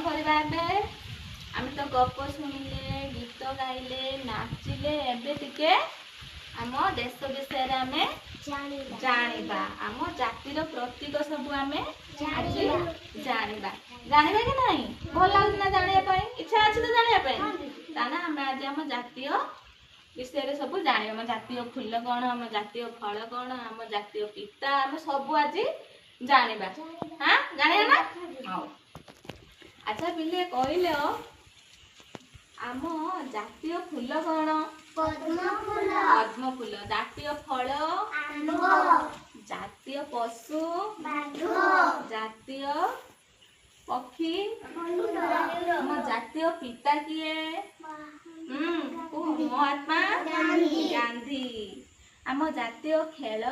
କରିବା ଏବେ? ଆମେ ତ ଗପ ଶୁଣିଲେ, ଗୀତ ଗାଇଲେ, ନାଚିଲେ, ଏବେ ଟିକେ ଆମ ଦେଶ ବିଷୟରେ ଆମେ ଜାଣିବା। ଆମ ଜାତିର ପ୍ରତୀକ ସବୁ ଆମେ ଜାଣିବା କି ନାହିଁ? ଭଲ ଲାଗୁଛି ନା ଜାଣିବା ପାଇଁ? ଇଚ୍ଛା ଅଛି ତ ଜାଣିବା ପାଇଁ? ତାହେଲେ ଆମେ ଆଜି ଆମ ଜାତୀୟ ବିଷୟରେ ସବୁ ଜାଣିବା। ଆମ ଜାତୀୟ ଫୁଲ କ'ଣ, ଆମ ଜାତୀୟ ଫଳ କ'ଣ, ଆମ ଜାତୀୟ ପିତା, ଆମେ ସବୁ ଆଜି ଜାଣିବା। ହଁ ଜାଣିବା ନା? ହଉ। ଆଚ୍ଛା ପିଲେ କହିଲେ ଆମ ଜାତୀୟ ଫୁଲ କ'ଣ? ପଦ୍ମ ଫୁଲ। ପଦ୍ମ ଫୁଲ। ଜାତୀୟ ଫଳ? ଆମ୍ବ। ଜାତୀୟ ପଶୁ? ବାଘ। ଜାତୀୟ ପକ୍ଷୀ? ମୟୂର। ଆମ ଜାତୀୟ ପିତା କିଏ? ମହାତ୍ମା ଗାନ୍ଧୀ। ଆମ ଜାତୀୟ ଖେଳ?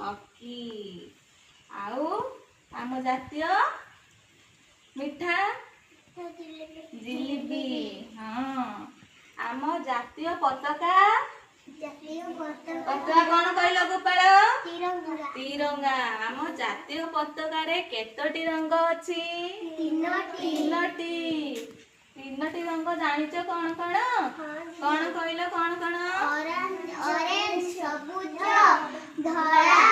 ହକି। ଆଉ ଆମ ଜାତୀୟ ମିଠା? ଜିଲିପି। ହଁ। ଆମ ଜାତୀୟ ପତାକା? ପତାକା କ'ଣ କହିଲ ଗୋପାଳ? ତିରଙ୍ଗା। ଆମ ଜାତୀୟ ପତାକାରେ କେତୋଟି ରଙ୍ଗ ଅଛି? ତିନୋଟି। ତିନୋଟି ରଙ୍ଗ ଜାଣିଛ କ'ଣ କ'ଣ? କ'ଣ କହିଲ କ'ଣ କ'ଣ? ଅରେଞ୍ଜ, ସବୁଜ, ଧଳା,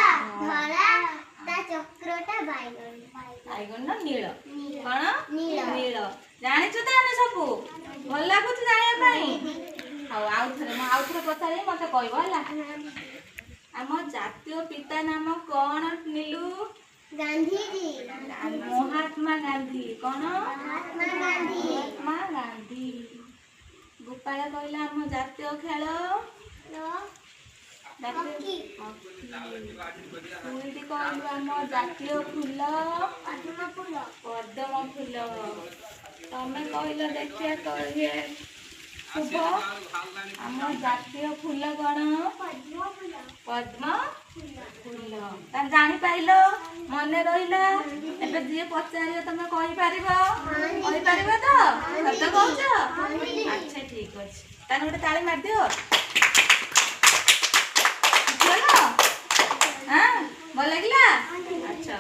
ତା ଚକ୍ରଟା ବାଇଗଣ, ନୀଳ। କ'ଣ? ନୀଳ। ଜାଣିଛ ତାହେଲେ ସବୁ? ଭଲ ଲାଗୁଛି ଜାଣିବା ପାଇଁ? ହଉ ମୁଁ ଆଉଥରେ ପଚାରିବି, ମତେ କହିବ ହେଲା। ଆମ ଜାତୀୟ ପିତା ନାମ କ'ଣ ନିଲୁ? ଗାନ୍ଧୀଜୀ। ମହାତ୍ମା ଗାନ୍ଧୀ। କ'ଣ? ମହାତ୍ମା ଗାନ୍ଧୀ। ଗୋପାଳ କହିଲା ଆମ ଜାତୀୟ ଖେଳ? ହକି। କହିଲୁ ଆମ ଜାତୀୟ ଫୁଲ? ପଦ୍ମ ଫୁଲ। ତମେ କହିଲ ଦେଖିଆ କହିବେ ଶୁଭ। ଆମ ଜାତୀୟ ଫୁଲ କ'ଣ? ପଦ୍ମ ଫୁଲ। ତାହେଲେ ଜାଣିପାରିଲ? ମନେ ରହିଲା? ଏବେ ଯିଏ ପଚାରିବ ତମେ କହିପାରିବ? କହିପାରିବ ତ? ସତ କହୁଛ? ଆଚ୍ଛା ଠିକ ଅଛି। ତାହେଲେ ଗୋଟେ ତାଳି ମାରିଦିଅ। ଭଲ ଲାଗିଲା? ଆଚ୍ଛା।